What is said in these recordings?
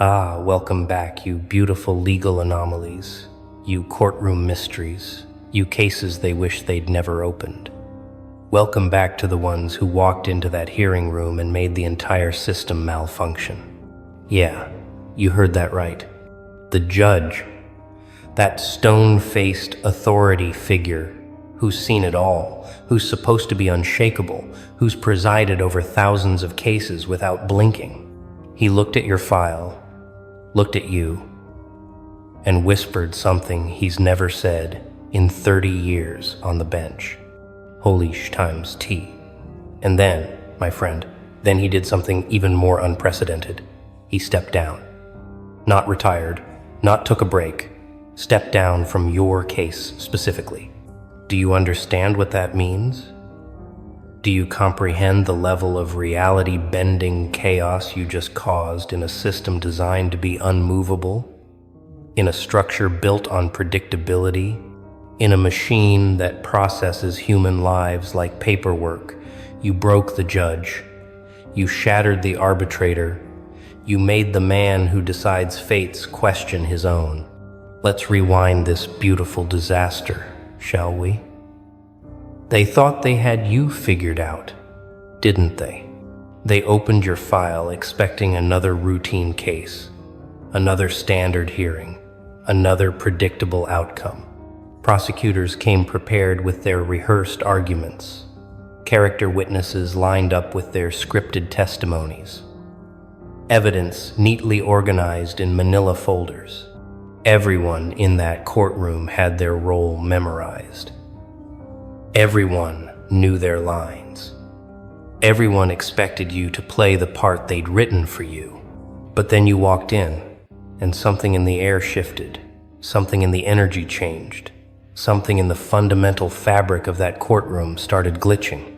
Ah, welcome back, you beautiful legal anomalies, you courtroom mysteries, you cases they wish they'd never opened. Welcome back to the ones who walked into that hearing room and made the entire system malfunction. Yeah, you heard that right. The judge, that stone-faced authority figure who's seen it all, who's supposed to be unshakable, who's presided over thousands of cases without blinking. He looked at your file, looked at you, and whispered something he's never said in 30 years on the bench. Holy times T. And then, my friend, then he did something even more unprecedented. He stepped down. Not retired, not took a break. Stepped down from your case specifically. Do you understand what that means? Do you comprehend the level of reality-bending chaos you just caused in a system designed to be unmovable? In a structure built on predictability? In a machine that processes human lives like paperwork? You broke the judge. You shattered the arbitrator. You made the man who decides fates question his own. Let's rewind this beautiful disaster, shall we? They thought they had you figured out, didn't they? They opened your file expecting another routine case, another standard hearing, another predictable outcome. Prosecutors came prepared with their rehearsed arguments. Character witnesses lined up with their scripted testimonies. Evidence neatly organized in manila folders. Everyone in that courtroom had their role memorized. Everyone knew their lines. Everyone expected you to play the part they'd written for you. But then you walked in, and something in the air shifted. Something in the energy changed. Something in the fundamental fabric of that courtroom started glitching.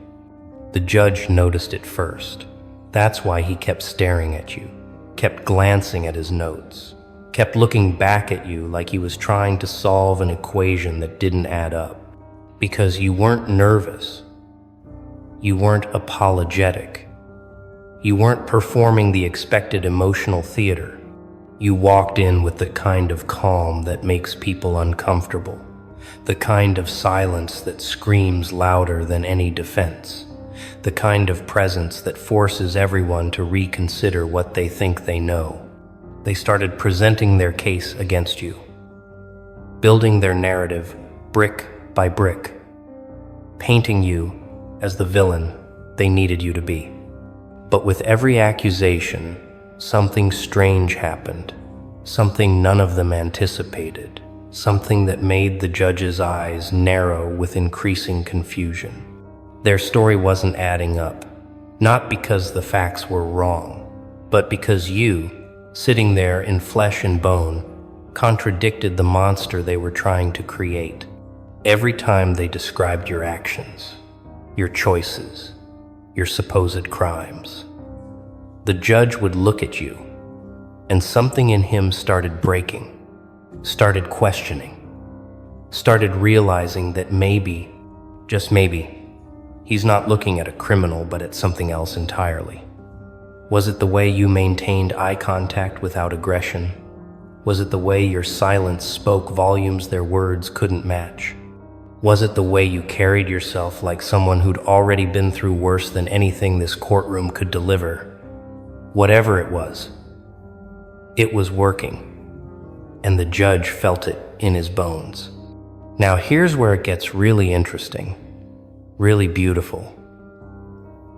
The judge noticed it first. That's why he kept staring at you, kept glancing at his notes, kept looking back at you like he was trying to solve an equation that didn't add up. Because you weren't nervous. You weren't apologetic. You weren't performing the expected emotional theater. You walked in with the kind of calm that makes people uncomfortable, the kind of silence that screams louder than any defense, the kind of presence that forces everyone to reconsider what they think they know. They started presenting their case against you, building their narrative brick by brick, painting you as the villain they needed you to be. But with every accusation, something strange happened, something none of them anticipated, something that made the judge's eyes narrow with increasing confusion. Their story wasn't adding up, not because the facts were wrong, but because you, sitting there in flesh and bone, contradicted the monster they were trying to create. Every time they described your actions, your choices, your supposed crimes, the judge would look at you, and something in him started breaking, started questioning, started realizing that maybe, just maybe, he's not looking at a criminal but at something else entirely. Was it the way you maintained eye contact without aggression? Was it the way your silence spoke volumes their words couldn't match? Was it the way you carried yourself like someone who'd already been through worse than anything this courtroom could deliver? Whatever it was working, and the judge felt it in his bones. Now here's where it gets really interesting, really beautiful,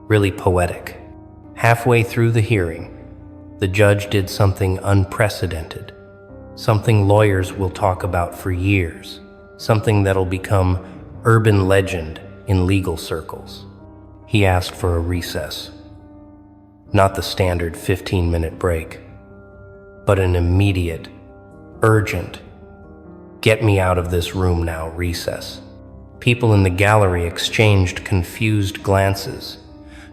really poetic. Halfway through the hearing, the judge did something unprecedented, something lawyers will talk about for years, something that'll become urban legend in legal circles. He asked for a recess. Not the standard 15-minute break, but an immediate, urgent, get me out of this room now recess. People in the gallery exchanged confused glances.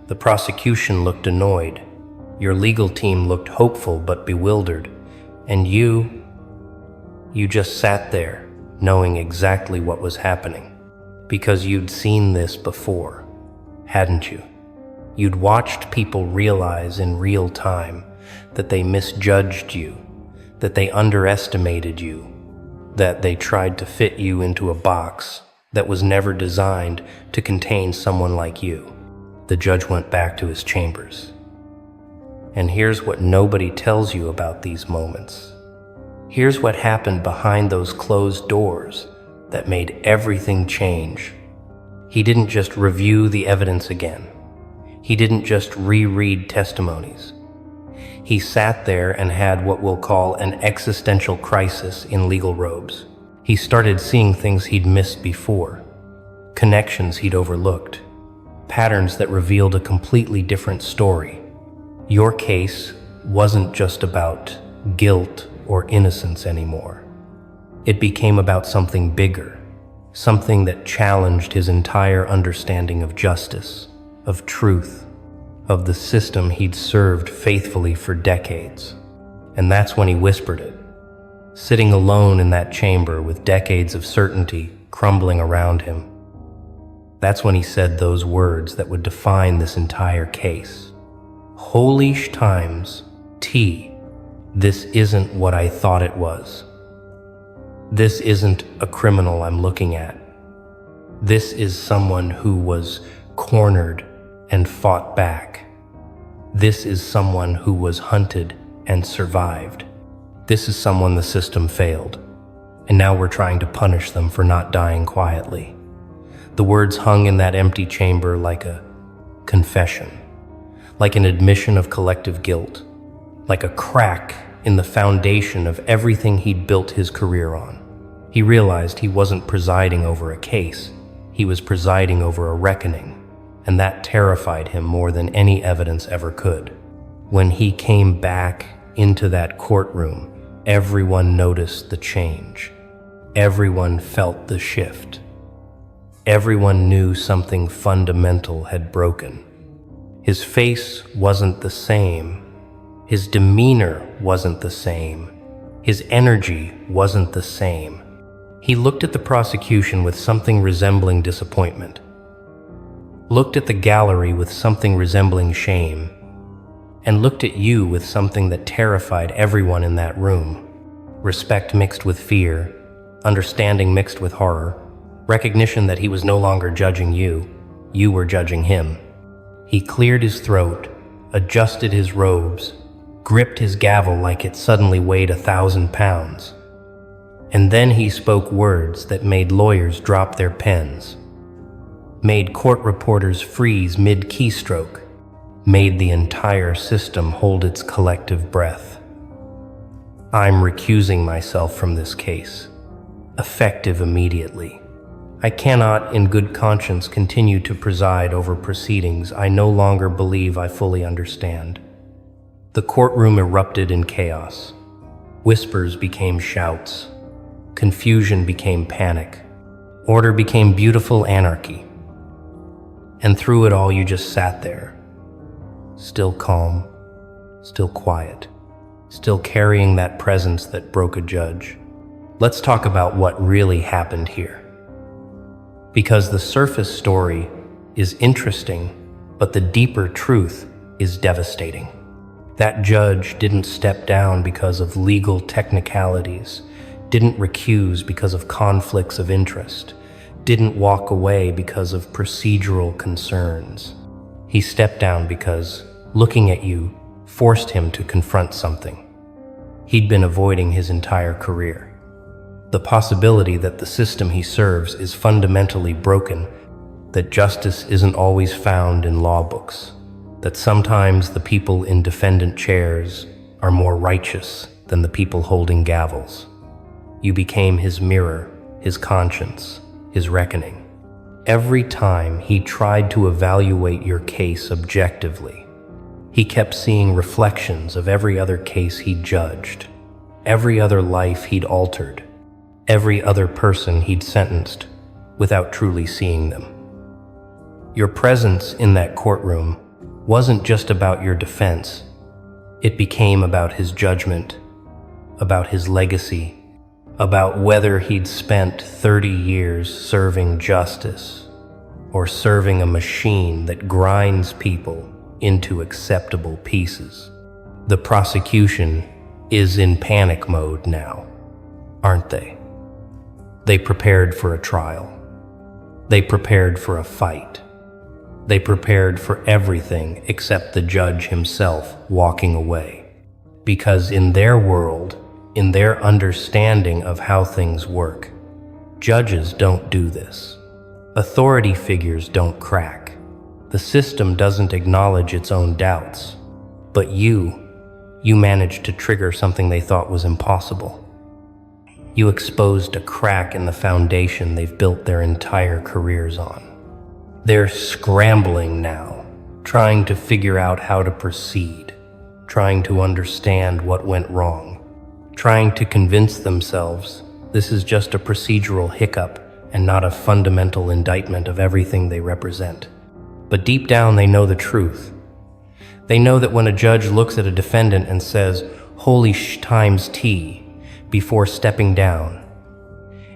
The prosecution looked annoyed. Your legal team looked hopeful but bewildered. And you just sat there, knowing exactly what was happening. Because you'd seen this before, hadn't you? You'd watched people realize in real time that they misjudged you, that they underestimated you, that they tried to fit you into a box that was never designed to contain someone like you. The judge went back to his chambers. And here's what nobody tells you about these moments. Here's what happened behind those closed doors that made everything change. He didn't just review the evidence again. He didn't just reread testimonies. He sat there and had what we'll call an existential crisis in legal robes. He started seeing things he'd missed before, connections he'd overlooked, patterns that revealed a completely different story. Your case wasn't just about guilt or innocence anymore. It became about something bigger, something that challenged his entire understanding of justice, of truth, of the system he'd served faithfully for decades. And that's when he whispered it, sitting alone in that chamber with decades of certainty crumbling around him. That's when he said those words that would define this entire case. Holy times, T, this isn't what I thought it was. This isn't a criminal I'm looking at. This is someone who was cornered and fought back. This is someone who was hunted and survived. This is someone the system failed, and now we're trying to punish them for not dying quietly. The words hung in that empty chamber like a confession, like an admission of collective guilt, like a crack in the foundation of everything he'd built his career on. He realized he wasn't presiding over a case, he was presiding over a reckoning, and that terrified him more than any evidence ever could. When he came back into that courtroom, everyone noticed the change. Everyone felt the shift. Everyone knew something fundamental had broken. His face wasn't the same. His demeanor wasn't the same. His energy wasn't the same. He looked at the prosecution with something resembling disappointment, looked at the gallery with something resembling shame, and looked at you with something that terrified everyone in that room. Respect mixed with fear, understanding mixed with horror, recognition that he was no longer judging you, you were judging him. He cleared his throat, adjusted his robes, gripped his gavel like it suddenly weighed 1,000 pounds. And then he spoke words that made lawyers drop their pens, made court reporters freeze mid-keystroke, made the entire system hold its collective breath. I'm recusing myself from this case, effective immediately. I cannot, in good conscience, continue to preside over proceedings I no longer believe I fully understand. The courtroom erupted in chaos. Whispers became shouts. Confusion became panic. Order became beautiful anarchy. And through it all, you just sat there, still calm, still quiet, still carrying that presence that broke a judge. Let's talk about what really happened here. Because the surface story is interesting, but the deeper truth is devastating. That judge didn't step down because of legal technicalities, didn't recuse because of conflicts of interest, didn't walk away because of procedural concerns. He stepped down because looking at you forced him to confront something he'd been avoiding his entire career. The possibility that the system he serves is fundamentally broken, that justice isn't always found in law books, that sometimes the people in defendant chairs are more righteous than the people holding gavels. You became his mirror, his conscience, his reckoning. Every time he tried to evaluate your case objectively, he kept seeing reflections of every other case he'd judged, every other life he'd altered, every other person he'd sentenced, without truly seeing them. Your presence in that courtroom wasn't just about your defense. It became about his judgment, about his legacy, about whether he'd spent 30 years serving justice or serving a machine that grinds people into acceptable pieces. The prosecution is in panic mode now, aren't they? They prepared for a trial. They prepared for a fight. They prepared for everything except the judge himself walking away. Because in their world, in their understanding of how things work, judges don't do this. Authority figures don't crack. The system doesn't acknowledge its own doubts. But you managed to trigger something they thought was impossible. You exposed a crack in the foundation they've built their entire careers on. They're scrambling now, trying to figure out how to proceed, trying to understand what went wrong, trying to convince themselves this is just a procedural hiccup and not a fundamental indictment of everything they represent. But deep down, they know the truth. They know that when a judge looks at a defendant and says, "Holy sh times T," before stepping down,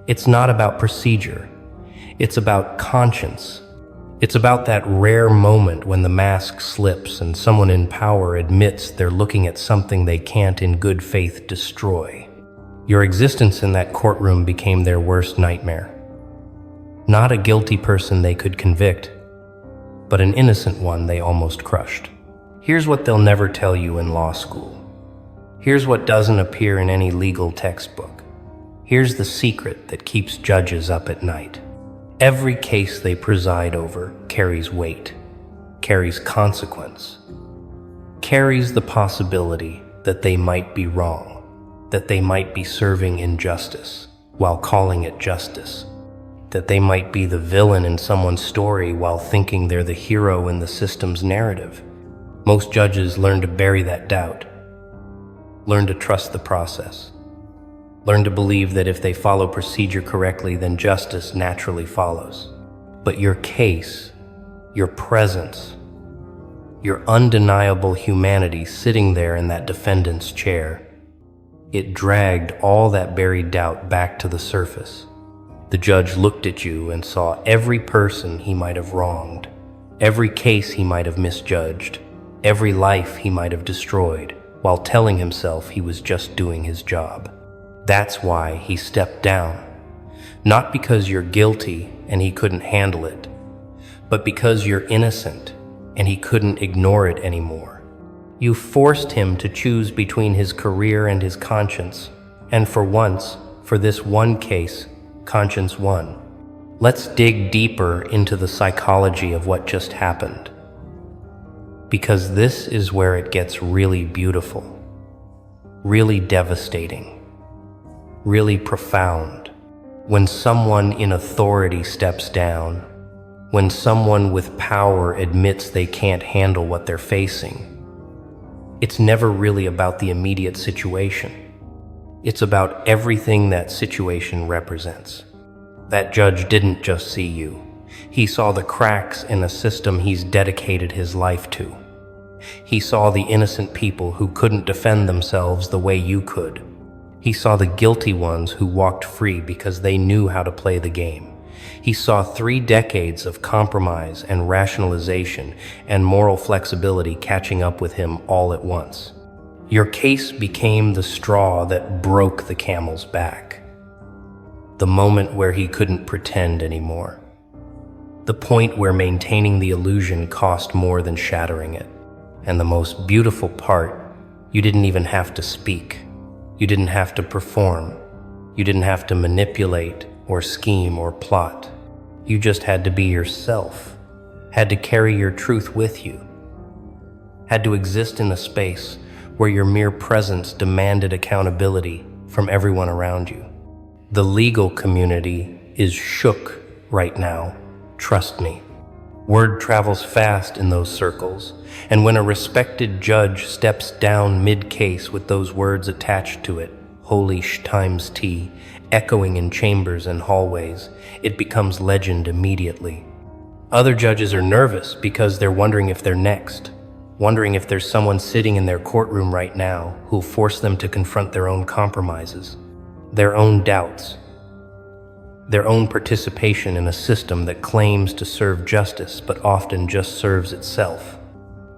it's not about procedure. It's about conscience. It's about that rare moment when the mask slips and someone in power admits they're looking at something they can't in good faith destroy. Your existence in that courtroom became their worst nightmare. Not a guilty person they could convict, but an innocent one they almost crushed. Here's what they'll never tell you in law school. Here's what doesn't appear in any legal textbook. Here's the secret that keeps judges up at night. Every case they preside over carries weight, carries consequence, carries the possibility that they might be wrong, that they might be serving injustice while calling it justice, that they might be the villain in someone's story while thinking they're the hero in the system's narrative. Most judges learn to bury that doubt, learn to trust the process, learn to believe that if they follow procedure correctly, then justice naturally follows. But your case, your presence, your undeniable humanity sitting there in that defendant's chair, it dragged all that buried doubt back to the surface. The judge looked at you and saw every person he might have wronged, every case he might have misjudged, every life he might have destroyed, while telling himself he was just doing his job. That's why he stepped down. Not because you're guilty and he couldn't handle it, but because you're innocent and he couldn't ignore it anymore. You forced him to choose between his career and his conscience, and for once, for this one case, conscience won. Let's dig deeper into the psychology of what just happened, because this is where it gets really beautiful, really devastating, really profound. When someone in authority steps down, when someone with power admits they can't handle what they're facing, it's never really about the immediate situation. It's about everything that situation represents. That judge didn't just see you. He saw the cracks in a system he's dedicated his life to. He saw the innocent people who couldn't defend themselves the way you could. He saw the guilty ones who walked free because they knew how to play the game. He saw 3 decades of compromise and rationalization and moral flexibility catching up with him all at once. Your case became the straw that broke the camel's back. The moment where he couldn't pretend anymore. The point where maintaining the illusion cost more than shattering it. And the most beautiful part, you didn't even have to speak. You didn't have to perform. You didn't have to manipulate or scheme or plot. You just had to be yourself, had to carry your truth with you, had to exist in a space where your mere presence demanded accountability from everyone around you. The legal community is shook right now, trust me. Word travels fast in those circles, and when a respected judge steps down mid-case with those words attached to it, "Holy sh times T," echoing in chambers and hallways, it becomes legend immediately. Other judges are nervous because they're wondering if they're next, wondering if there's someone sitting in their courtroom right now who'll force them to confront their own compromises, their own doubts, their own participation in a system that claims to serve justice but often just serves itself.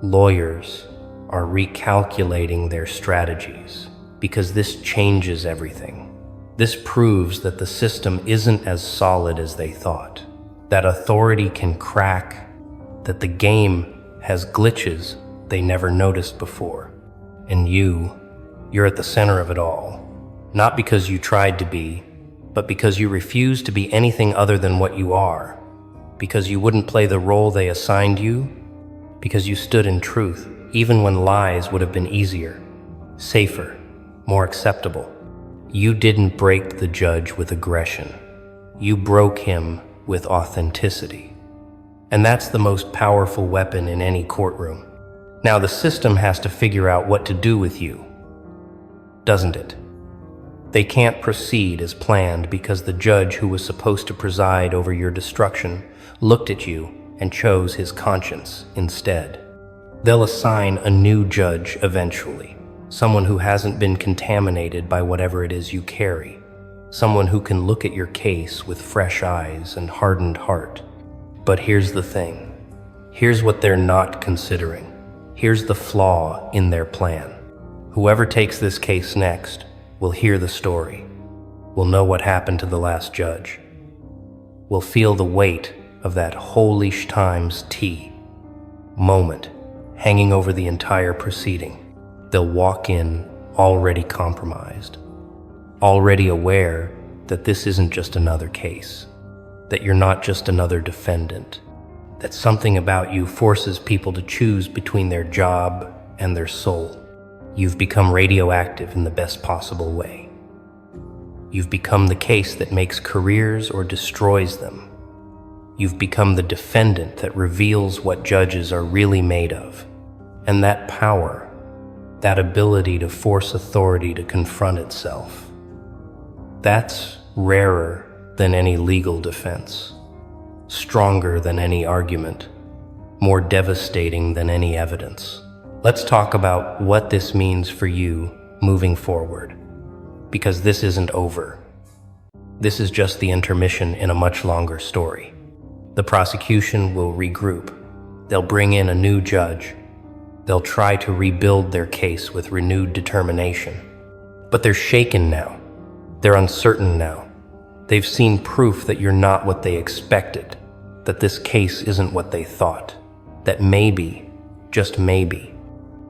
Lawyers, are recalculating their strategies, because this changes everything. This proves that the system isn't as solid as they thought, that authority can crack, that the game has glitches they never noticed before. And you're at the center of it all, not because you tried to be, but because you refused to be anything other than what you are, because you wouldn't play the role they assigned you, because you stood in truth, even when lies would have been easier, safer, more acceptable. You didn't break the judge with aggression. You broke him with authenticity. And that's the most powerful weapon in any courtroom. Now the system has to figure out what to do with you, doesn't it? They can't proceed as planned because the judge who was supposed to preside over your destruction looked at you and chose his conscience instead. They'll assign a new judge eventually, someone who hasn't been contaminated by whatever it is you carry, someone who can look at your case with fresh eyes and hardened heart. But here's the thing. Here's what they're not considering. Here's the flaw in their plan. Whoever takes this case next will hear the story, will know what happened to the last judge, will feel the weight of that holy times T moment hanging over the entire proceeding. They'll walk in already compromised, already aware that this isn't just another case, that you're not just another defendant, that something about you forces people to choose between their job and their soul. You've become radioactive in the best possible way. You've become the case that makes careers or destroys them. You've become the defendant that reveals what judges are really made of. And that power, that ability to force authority to confront itself, that's rarer than any legal defense, stronger than any argument, more devastating than any evidence. Let's talk about what this means for you moving forward, because this isn't over. This is just the intermission in a much longer story. The prosecution will regroup. They'll bring in a new judge. They'll try to rebuild their case with renewed determination. But they're shaken now. They're uncertain now. They've seen proof that you're not what they expected, that this case isn't what they thought, that maybe, just maybe,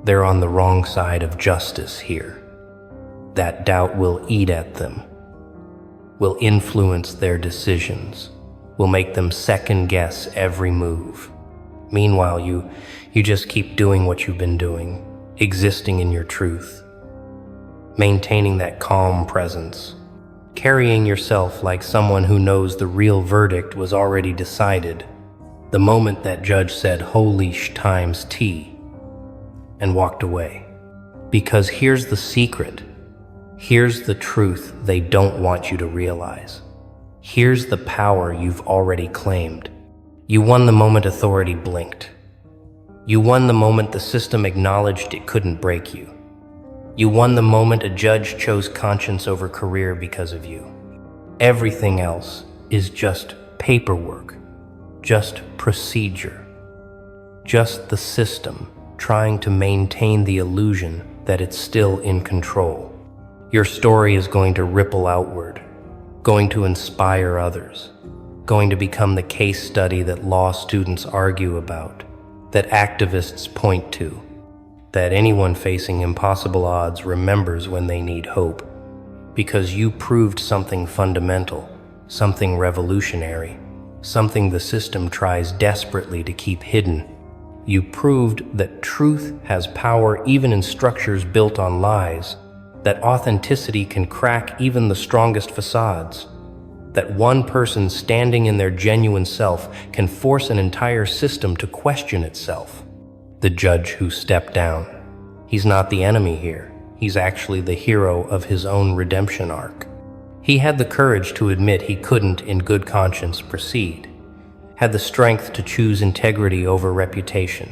they're on the wrong side of justice here. That doubt will eat at them, will influence their decisions, will make them second-guess every move. Meanwhile, you just keep doing what you've been doing, existing in your truth, maintaining that calm presence, carrying yourself like someone who knows the real verdict was already decided the moment that judge said holy times T and walked away. Because here's the secret. Here's the truth they don't want you to realize. Here's the power you've already claimed. You won the moment authority blinked. You won the moment the system acknowledged it couldn't break you. You won the moment a judge chose conscience over career because of you. Everything else is just paperwork, just procedure, just the system trying to maintain the illusion that it's still in control. Your story is going to ripple outward, going to inspire others, going to become the case study that law students argue about, that activists point to, that anyone facing impossible odds remembers when they need hope, because you proved something fundamental, something revolutionary, something the system tries desperately to keep hidden. You proved that truth has power even in structures built on lies, that authenticity can crack even the strongest facades, that one person standing in their genuine self can force an entire system to question itself. The judge who stepped down, he's not the enemy here. He's actually the hero of his own redemption arc. He had the courage to admit he couldn't in good conscience proceed, had the strength to choose integrity over reputation,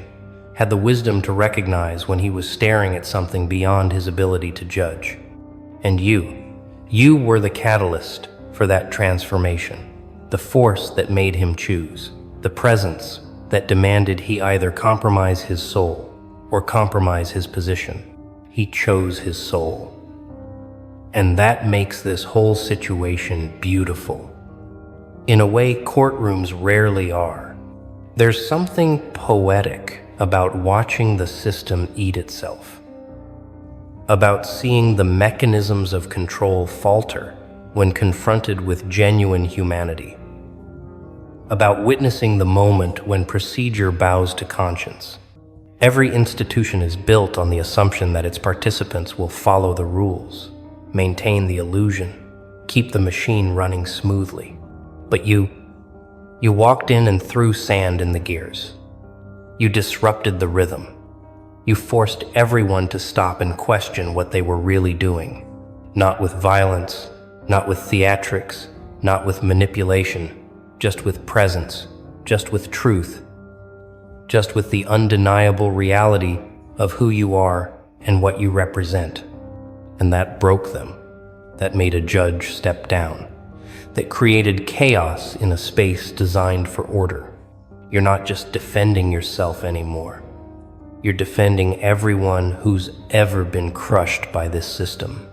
had the wisdom to recognize when he was staring at something beyond his ability to judge. And you were the catalyst for that transformation, the force that made him choose, the presence that demanded he either compromise his soul or compromise his position. He chose his soul. And that makes this whole situation beautiful. In a way courtrooms rarely are. There's something poetic about watching the system eat itself, about seeing the mechanisms of control falter when confronted with genuine humanity, about witnessing the moment when procedure bows to conscience. Every institution is built on the assumption that its participants will follow the rules, maintain the illusion, keep the machine running smoothly. But you walked in and threw sand in the gears. You disrupted the rhythm. You forced everyone to stop and question what they were really doing. Not with violence, not with theatrics, not with manipulation, just with presence, just with truth, just with the undeniable reality of who you are and what you represent. And that broke them. That made a judge step down. That created chaos in a space designed for order. You're not just defending yourself anymore. You're defending everyone who's ever been crushed by this system.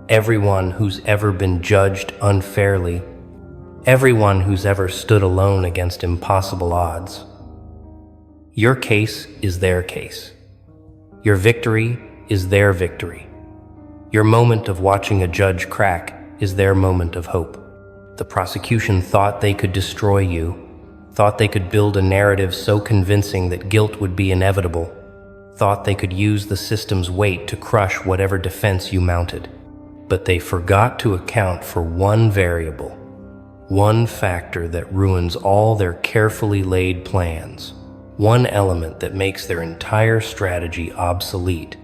Everyone who's ever been judged unfairly. Everyone who's ever stood alone against impossible odds. Your case is their case. Your victory is their victory. Your moment of watching a judge crack is their moment of hope. The prosecution thought they could destroy you, thought they could build a narrative so convincing that guilt would be inevitable, thought they could use the system's weight to crush whatever defense you mounted. But they forgot to account for one variable, one factor that ruins all their carefully laid plans, one element that makes their entire strategy obsolete.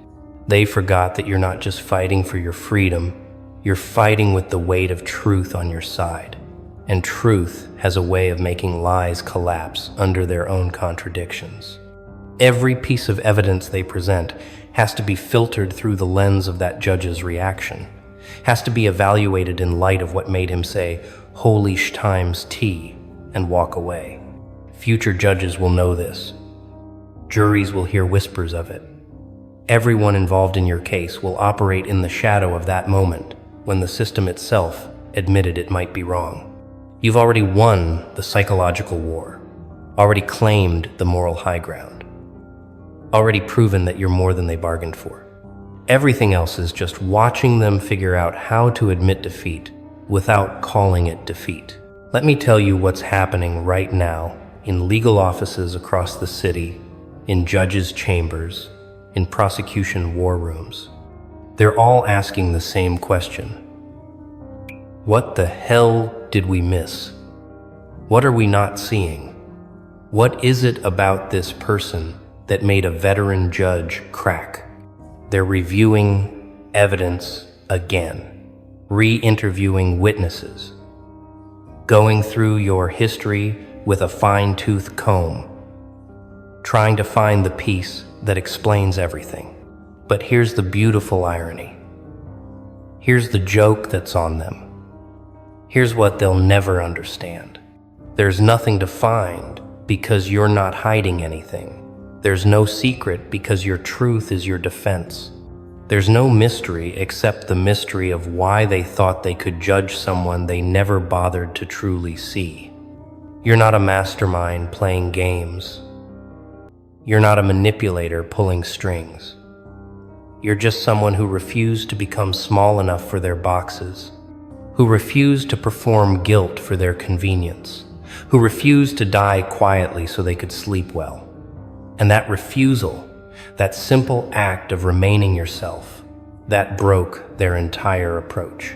They forgot that you're not just fighting for your freedom, you're fighting with the weight of truth on your side. And truth has a way of making lies collapse under their own contradictions. Every piece of evidence they present has to be filtered through the lens of that judge's reaction, has to be evaluated in light of what made him say, "Holy sh times T," and walk away. Future judges will know this. Juries will hear whispers of it. Everyone involved in your case will operate in the shadow of that moment when the system itself admitted it might be wrong. You've already won the psychological war, already claimed the moral high ground, already proven that you're more than they bargained for. Everything else is just watching them figure out how to admit defeat without calling it defeat. Let me tell you what's happening right now in legal offices across the city, in judges' chambers, in prosecution war rooms. They're all asking the same question. What the hell did we miss? What are we not seeing? What is it about this person that made a veteran judge crack? They're reviewing evidence again, re-interviewing witnesses, going through your history with a fine-tooth comb, trying to find the piece that explains everything. But here's the beautiful irony. Here's the joke that's on them. Here's what they'll never understand. There's nothing to find because you're not hiding anything. There's no secret because your truth is your defense. There's no mystery except the mystery of why they thought they could judge someone they never bothered to truly see. You're not a mastermind playing games. You're not a manipulator pulling strings. You're just someone who refused to become small enough for their boxes, who refused to perform guilt for their convenience, who refused to die quietly so they could sleep well. And that refusal, that simple act of remaining yourself, that broke their entire approach.